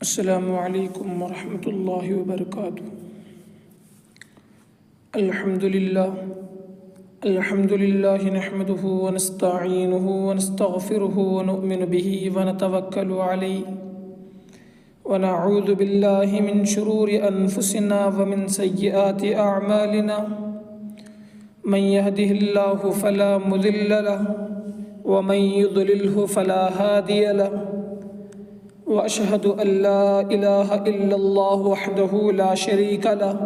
السلام علیکم ورحمۃ اللہ وبرکاتہ۔ الحمد للہ نحمده ونستعینه ونستغفره ونؤمن به ونتوکل علیہ ونعوذ باللہ من شرور انفسنا ومن سیئات اعمالنا من يهده اللہ فلا مضل له ومن يضلله فلا هادی له وأشهد أن لا إله إلا الله وحده لا شريك له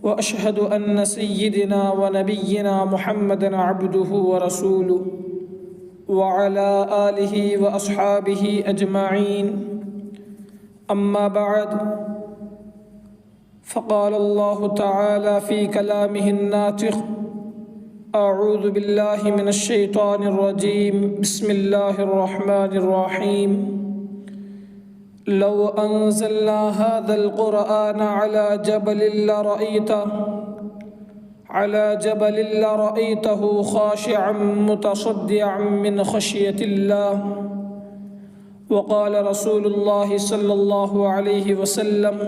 وأشهد أن سيدنا ونبينا محمدا عبده ورسوله وعلى آله وأصحابه أجمعين، أما بعد، فقال الله تعالى في كلامه الناطق: أعوذ بالله من الشيطان الرجيم، بسم الله الرحمن الرحيم. لو أنزلنا هذا القرآن على جبل لرأيته خاشعا متصدعا من خشية الله. وقال رسول الله صلى الله عليه وسلم: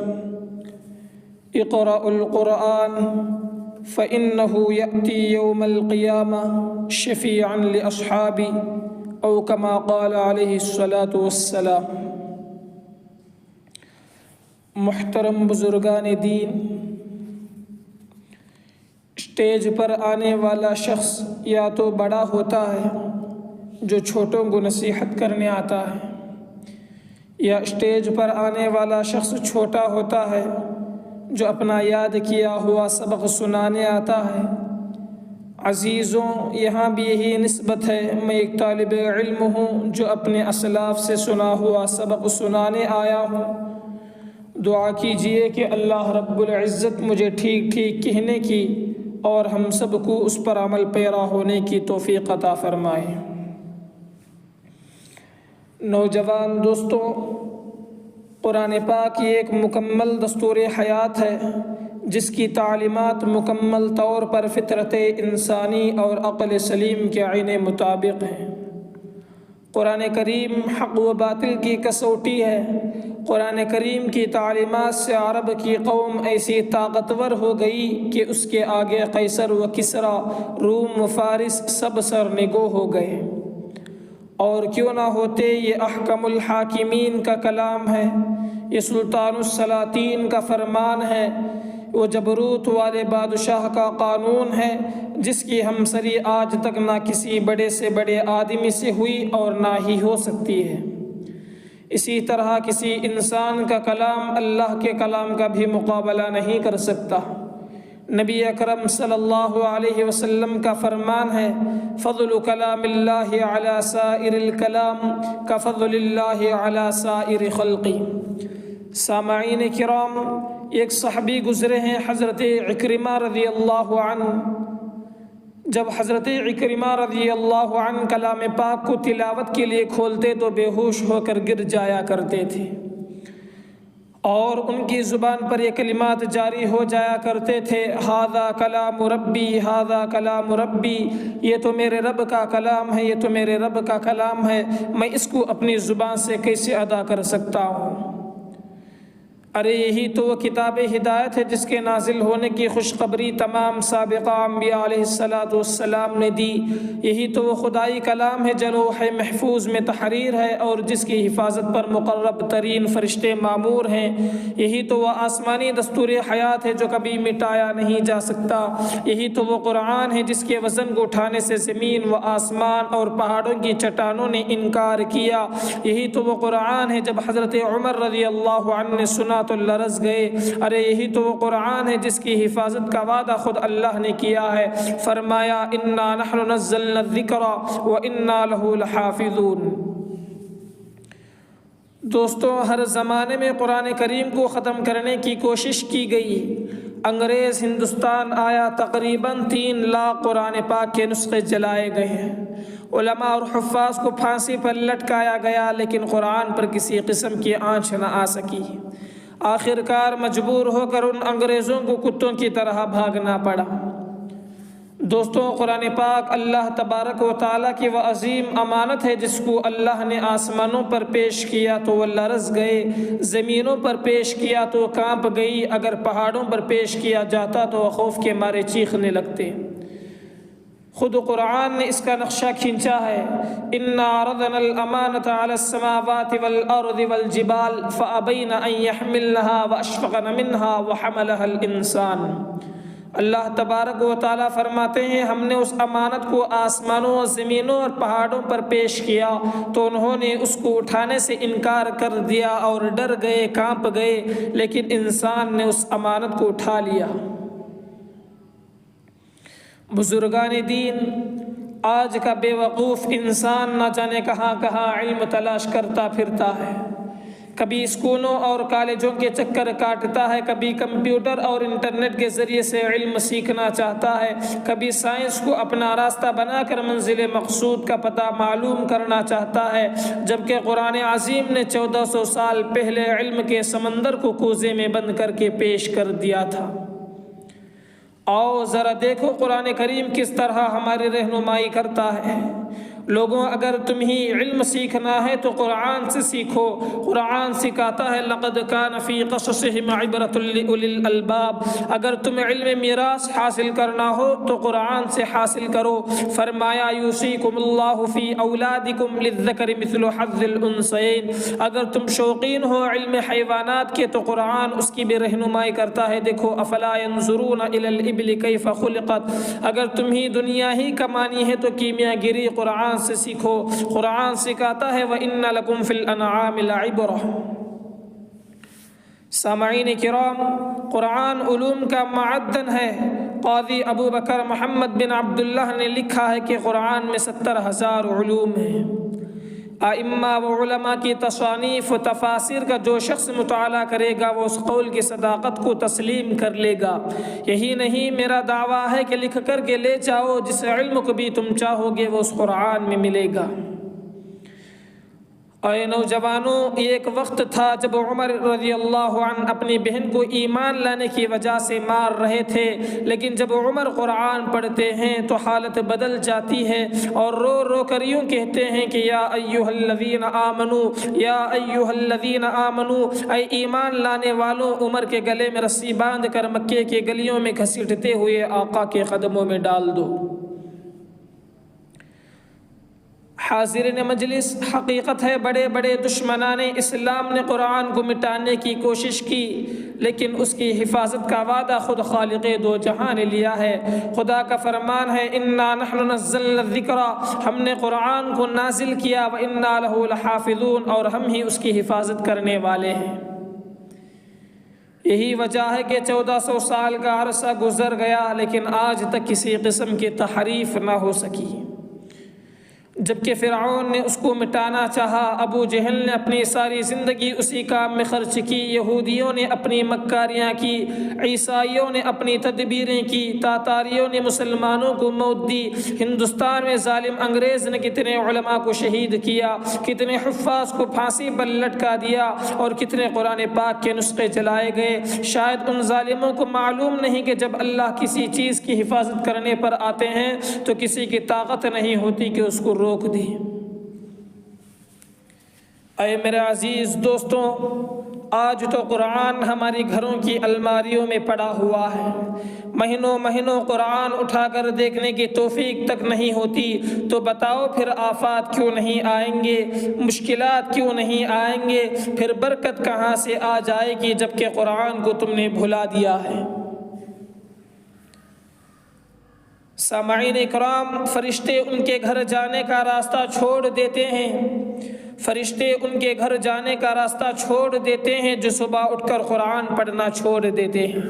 اقرأوا القرآن فإنه يأتي يوم القيامة شفيعا لأصحابي، أو كما قال عليه الصلاة والسلام. محترم بزرگان دین، اسٹیج پر آنے والا شخص یا تو بڑا ہوتا ہے جو چھوٹوں کو نصیحت کرنے آتا ہے، یا اسٹیج پر آنے والا شخص چھوٹا ہوتا ہے جو اپنا یاد کیا ہوا سبق سنانے آتا ہے. عزیزوں، یہاں بھی یہی نسبت ہے. میں ایک طالب علم ہوں جو اپنے اسلاف سے سنا ہوا سبق سنانے آیا ہوں. دعا کیجئے کہ اللہ رب العزت مجھے ٹھیک ٹھیک کہنے کی اور ہم سب کو اس پر عمل پیرا ہونے کی توفیق عطا فرمائے. نوجوان دوستوں، قرآن پاک یہ ایک مکمل دستور حیات ہے جس کی تعلیمات مکمل طور پر فطرت انسانی اور عقل سلیم کے عین مطابق ہیں. قرآن کریم حق و باطل کی کسوٹی ہے. قرآن کریم کی تعلیمات سے عرب کی قوم ایسی طاقتور ہو گئی کہ اس کے آگے قیصر و کسریٰ، روم و فارس سب سرنگو ہو گئے. اور کیوں نہ ہوتے، یہ احکم الحاکمین کا کلام ہے، یہ سلطان السلاطین کا فرمان ہے، وہ جبروت والے بادشاہ کا قانون ہے جس کی ہمسری آج تک نہ کسی بڑے سے بڑے آدمی سے ہوئی اور نہ ہی ہو سکتی ہے. اسی طرح کسی انسان کا کلام اللہ کے کلام کا بھی مقابلہ نہیں کر سکتا. نبی اکرم صلی اللہ علیہ وسلم کا فرمان ہے: فضل کلام اللہ علی سائر الکلام کفضل اللہ علی سائر خلقی. سامعین کرام، ایک صحابی گزرے ہیں حضرت عکرمہ رضی اللہ عنہ. جب حضرت عکرمہ رضی اللہ عنہ کلام پاک کو تلاوت کے لیے کھولتے تو بے ہوش ہو کر گر جایا کرتے تھے، اور ان کی زبان پر یہ کلمات جاری ہو جایا کرتے تھے: ھذا کلام ربی، ھذا کلام ربی، یہ تو میرے رب کا کلام ہے، یہ تو میرے رب کا کلام ہے، میں اس کو اپنی زبان سے کیسے ادا کر سکتا ہوں؟ ارے یہی تو وہ کتاب ہدایت ہے جس کے نازل ہونے کی خوشخبری تمام سابقہ انبیاء علیہ السلام نے دی. یہی تو وہ خدائی کلام ہے جو لوح محفوظ میں تحریر ہے اور جس کی حفاظت پر مقرب ترین فرشتے مامور ہیں. یہی تو وہ آسمانی دستور حیات ہے جو کبھی مٹایا نہیں جا سکتا. یہی تو وہ قرآن ہے جس کے وزن کو اٹھانے سے زمین و آسمان اور پہاڑوں کی چٹانوں نے انکار کیا. یہی تو وہ قرآن ہے جب حضرت عمر رضی اللہ عنہ نے سنا تو لرز گئے. ارے یہی تو وہ قرآن ہے جس کی حفاظت کا وعدہ خود اللہ نے کیا ہے. فرمایا: انا نحن نزلنا الذکر وانا له لحافظون. دوستوں، ہر زمانے میں قرآن کریم کو ختم کرنے کی کوشش کی گئی. انگریز ہندوستان آیا، تقریباً 3 لاکھ قرآن پاک کے نسخے جلائے گئے ہیں. علماء اور حفاظ کو پھانسی پر لٹکایا گیا، لیکن قرآن پر کسی قسم کی آنچ نہ آ سکی. آخر کار مجبور ہو کر ان انگریزوں کو کتوں کی طرح بھاگنا پڑا. دوستوں، قرآن پاک اللہ تبارک و تعالیٰ کی وہ عظیم امانت ہے جس کو اللہ نے آسمانوں پر پیش کیا تو وہ لرز گئے، زمینوں پر پیش کیا تو کانپ گئی، اگر پہاڑوں پر پیش کیا جاتا تو وہ خوف کے مارے چیخنے لگتے۔ خود قرآن نے اس کا نقشہ کھینچا ہے، اِنَّا عَرَضْنَا الْأَمَانَةَ عَلَى السَّمَاوَاتِ وَالْأَرْضِ وَالْجِبَالِ فَأَبَيْنَ أَن يَحْمِلْنَهَا وَأَشْفَقْنَ مِنْهَا وَحَمَلَهَا الْإِنسَانُ۔ اللہ تبارک و تعالیٰ فرماتے ہیں ہم نے اس امانت کو آسمانوں اور زمینوں اور پہاڑوں پر پیش کیا تو انہوں نے اس کو اٹھانے سے انکار کر دیا اور ڈر گئے، کانپ گئے، لیکن انسان نے اس امانت کو اٹھا لیا۔ بزرگان دین، آج کا بے وقوف انسان نہ جانے کہاں کہاں علم تلاش کرتا پھرتا ہے، کبھی اسکولوں اور کالجوں کے چکر کاٹتا ہے، کبھی کمپیوٹر اور انٹرنیٹ کے ذریعے سے علم سیکھنا چاہتا ہے، کبھی سائنس کو اپنا راستہ بنا کر منزل مقصود کا پتہ معلوم کرنا چاہتا ہے، جبکہ قرآن عظیم نے 1400 سال پہلے علم کے سمندر کو کوزے میں بند کر کے پیش کر دیا تھا۔ آؤ ذرا دیکھو قرآن کریم کس طرح ہماری رہنمائی کرتا ہے۔ لوگوں، اگر تمہیں علم سیکھنا ہے تو قرآن سے سیکھو۔ قرآن سکھاتا ہے لقد کان فی قصصہم عبرۃ لأولی الالباب۔ اگر تمہیں علم میراث حاصل کرنا ہو تو قرآن سے حاصل کرو۔ فرمایا یوصیکم اللہ فی اولادکم للذکر مثل حظ الانثیین۔ اگر تم شوقین ہو علم حیوانات کے تو قرآن اس کی بھی رہنمائی کرتا ہے۔ دیکھو افلا ینظرون الی الابل کیف خلقت۔ اگر تمہیں دنیا ہی کمانی ہے تو کیمیا گری قرآن سے سیکھو۔ قرآن سکھاتا ہے وَإِنَّ لَكُمْ فِي الْأَنْعَامِ لَعِبْرَةً۔ سامعین کرام، قرآن علوم کا معدن ہے۔ قاضی ابو بکر محمد بن عبداللہ نے لکھا ہے کہ قرآن میں 70,000 علوم ہیں۔ ائمہ و علماء کی تصانیف و تفاسیر کا جو شخص مطالعہ کرے گا وہ اس قول کی صداقت کو تسلیم کر لے گا۔ یہی نہیں، میرا دعویٰ ہے کہ لکھ کر کے لے جاؤ، جس علم کو بھی تم چاہو گے وہ اس قرآن میں ملے گا۔ اے نوجوانوں، ایک وقت تھا جب عمر رضی اللہ عنہ اپنی بہن کو ایمان لانے کی وجہ سے مار رہے تھے، لیکن جب عمر قرآن پڑھتے ہیں تو حالت بدل جاتی ہے اور رو رو کر یوں کہتے ہیں کہ یا ایھا الذین آمنوا، یا ایھا الذین آمنوا، اے ایمان لانے والوں، عمر کے گلے میں رسی باندھ کر مکے کے گلیوں میں گھسیٹتے ہوئے آقا کے قدموں میں ڈال دو۔ حاضرین مجلس، حقیقت ہے بڑے بڑے دشمنان اسلام نے قرآن کو مٹانے کی کوشش کی، لیکن اس کی حفاظت کا وعدہ خود خالق دو جہاں نے لیا ہے۔ خدا کا فرمان ہے انا نحن نزلنا الذکر، ہم نے قرآن کو نازل کیا، وانا لہ لحافظون، اور ہم ہی اس کی حفاظت کرنے والے ہیں۔ یہی وجہ ہے کہ 1400 سال کا عرصہ گزر گیا لیکن آج تک کسی قسم کی تحریف نہ ہو سکی۔ جبکہ فرعون نے اس کو مٹانا چاہا، ابو جہل نے اپنی ساری زندگی اسی کام میں خرچ کی، یہودیوں نے اپنی مکاریاں کی، عیسائیوں نے اپنی تدبیریں کی، تاتاریوں نے مسلمانوں کو موت دی، ہندوستان میں ظالم انگریز نے کتنے علماء کو شہید کیا، کتنے حفاظ کو پھانسی پر لٹکا دیا اور کتنے قرآن پاک کے نسخے جلائے گئے۔ شاید ان ظالموں کو معلوم نہیں کہ جب اللہ کسی چیز کی حفاظت کرنے پر آتے ہیں تو کسی کی طاقت نہیں ہوتی کہ اس کو روک دی۔ اے میرے عزیز دوستوں، آج تو قرآن ہماری گھروں کی الماریوں میں پڑا ہوا ہے، مہینوں مہینوں قرآن اٹھا کر دیکھنے کی توفیق تک نہیں ہوتی، تو بتاؤ پھر آفات کیوں نہیں آئیں گے، مشکلات کیوں نہیں آئیں گے، پھر برکت کہاں سے آ جائے گی جبکہ قرآن کو تم نے بھلا دیا ہے۔ سامعین اکرام، فرشتے ان کے گھر جانے کا راستہ چھوڑ دیتے ہیں، فرشتے ان کے گھر جانے کا راستہ چھوڑ دیتے ہیں جو صبح اٹھ کر قرآن پڑھنا چھوڑ دیتے ہیں۔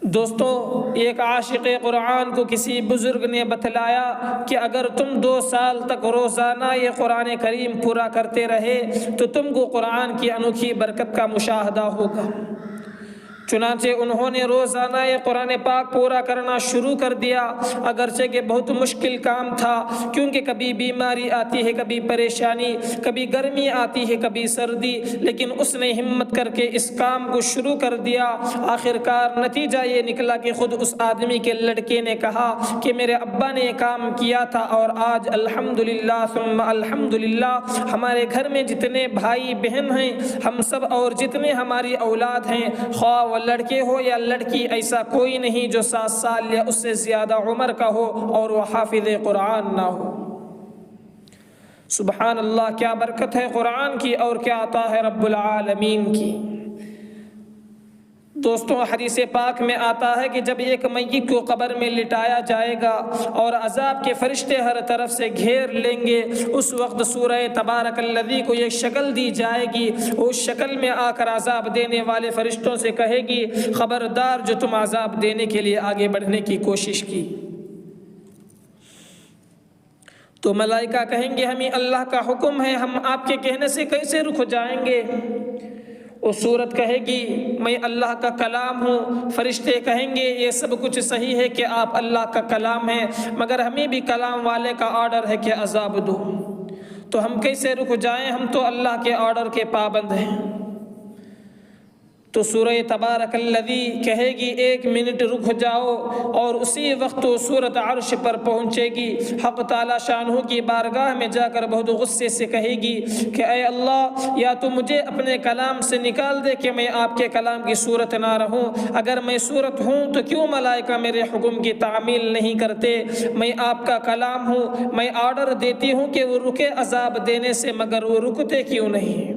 دوستوں، ایک عاشق قرآن کو کسی بزرگ نے بتلایا کہ اگر تم 2 سال تک روزانہ یہ قرآن کریم پورا کرتے رہے تو تم کو قرآن کی انوکھی برکت کا مشاہدہ ہوگا۔ چنانچہ انہوں نے روزانہ یہ قرآن پاک پورا کرنا شروع کر دیا، اگرچہ کہ بہت مشکل کام تھا، کیونکہ کبھی بیماری آتی ہے، کبھی پریشانی، کبھی گرمی آتی ہے، کبھی سردی، لیکن اس نے ہمت کر کے اس کام کو شروع کر دیا۔ آخر کار نتیجہ یہ نکلا کہ خود اس آدمی کے لڑکے نے کہا کہ میرے ابا نے یہ کام کیا تھا، اور آج الحمدللہ ثم الحمدللہ ہمارے گھر میں جتنے بھائی بہن ہیں، ہم سب اور جتنے ہماری اولاد ہیں، خواہ وہ لڑکے ہو یا لڑکی، ایسا کوئی نہیں جو 7 سال یا اس سے زیادہ عمر کا ہو اور وہ حافظ قرآن نہ ہو۔ سبحان اللہ، کیا برکت ہے قرآن کی اور کیا عطا ہے رب العالمین کی۔ دوستوں، حدیث پاک میں آتا ہے کہ جب ایک میت کو قبر میں لٹایا جائے گا اور عذاب کے فرشتے ہر طرف سے گھیر لیں گے، اس وقت سورہ تبارک الذی کو ایک شکل دی جائے گی، اس شکل میں آ کر عذاب دینے والے فرشتوں سے کہے گی، خبردار جو تم عذاب دینے کے لیے آگے بڑھنے کی کوشش کی۔ تو ملائکہ کہیں گے ہمیں اللہ کا حکم ہے، ہم آپ کے کہنے سے کیسے رک جائیں گے؟ وہ صورت کہے گی میں اللہ کا کلام ہوں۔ فرشتے کہیں گے یہ سب کچھ صحیح ہے کہ آپ اللہ کا کلام ہیں، مگر ہمیں بھی کلام والے کا آرڈر ہے کہ عذاب دو، تو ہم کیسے رک جائیں؟ ہم تو اللہ کے آرڈر کے پابند ہیں۔ تو سورہ تبارک الذی کہے گی 1 منٹ رک جاؤ، اور اسی وقت وہ سورت عرش پر پہنچے گی، حق تعالی شانہ کی بارگاہ میں جا کر بہت غصے سے کہے گی کہ اے اللہ، یا تو مجھے اپنے کلام سے نکال دے کہ میں آپ کے کلام کی صورت نہ رہوں، اگر میں صورت ہوں تو کیوں ملائکہ میرے حکم کی تعمیل نہیں کرتے؟ میں آپ کا کلام ہوں، میں آرڈر دیتی ہوں کہ وہ رکے عذاب دینے سے، مگر وہ رکتے کیوں نہیں؟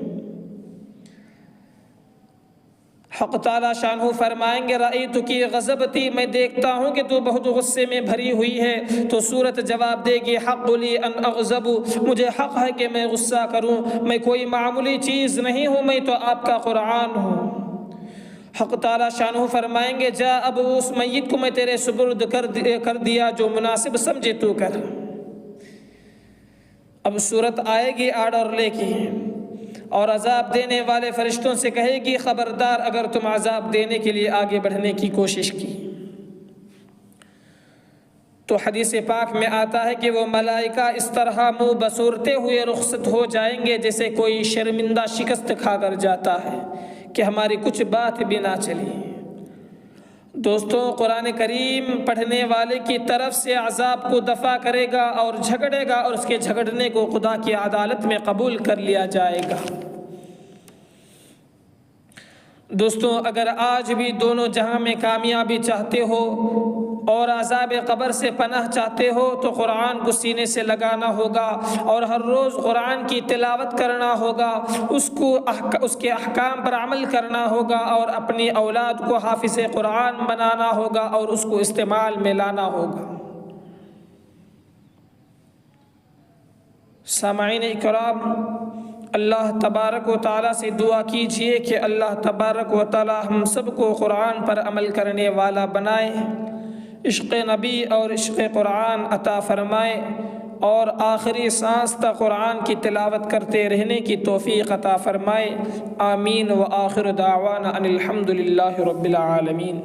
حق تعالی شانہ فرمائیں گے رأیتک غضبتی، میں دیکھتا ہوں کہ تو بہت غصے میں بھری ہوئی ہے۔ تو سورت جواب دے گی حق لی ان اغضب، مجھے حق ہے کہ میں غصہ کروں، میں کوئی معمولی چیز نہیں ہوں، میں تو آپ کا قرآن ہوں۔ حق تعالی شانہ فرمائیں گے جا، اب اس میت کو میں تیرے سپرد کر دیا، جو مناسب سمجھے تو کر۔ اب صورت آئے گی آرڈر لے کے، اور عذاب دینے والے فرشتوں سے کہے گی خبردار اگر تم عذاب دینے کے لیے آگے بڑھنے کی کوشش کی۔ تو حدیث پاک میں آتا ہے کہ وہ ملائکہ اس طرح منہ بسورتے ہوئے رخصت ہو جائیں گے جیسے کوئی شرمندہ شکست کھا کر جاتا ہے کہ ہماری کچھ بات بھی نہ چلی۔ دوستوں، قرآن کریم پڑھنے والے کی طرف سے عذاب کو دفع کرے گا اور جھگڑے گا، اور اس کے جھگڑنے کو خدا کی عدالت میں قبول کر لیا جائے گا۔ دوستوں، اگر آج بھی دونوں جہاں میں کامیابی چاہتے ہو اور عذاب قبر سے پناہ چاہتے ہو تو قرآن کو سینے سے لگانا ہوگا، اور ہر روز قرآن کی تلاوت کرنا ہوگا، اس کے احکام پر عمل کرنا ہوگا، اور اپنی اولاد کو حافظ قرآن بنانا ہوگا اور اس کو استعمال میں لانا ہوگا۔ سامعین اکرام، اللہ تبارک و تعالیٰ سے دعا کیجئے کہ اللہ تبارک و تعالیٰ ہم سب کو قرآن پر عمل کرنے والا بنائے، عشق نبی اور عشق قرآن عطا فرمائے، اور آخری سانس تک قرآن کی تلاوت کرتے رہنے کی توفیق عطا فرمائے۔ آمین۔ وآخر دعوانا ان الحمد للہ رب العالمین۔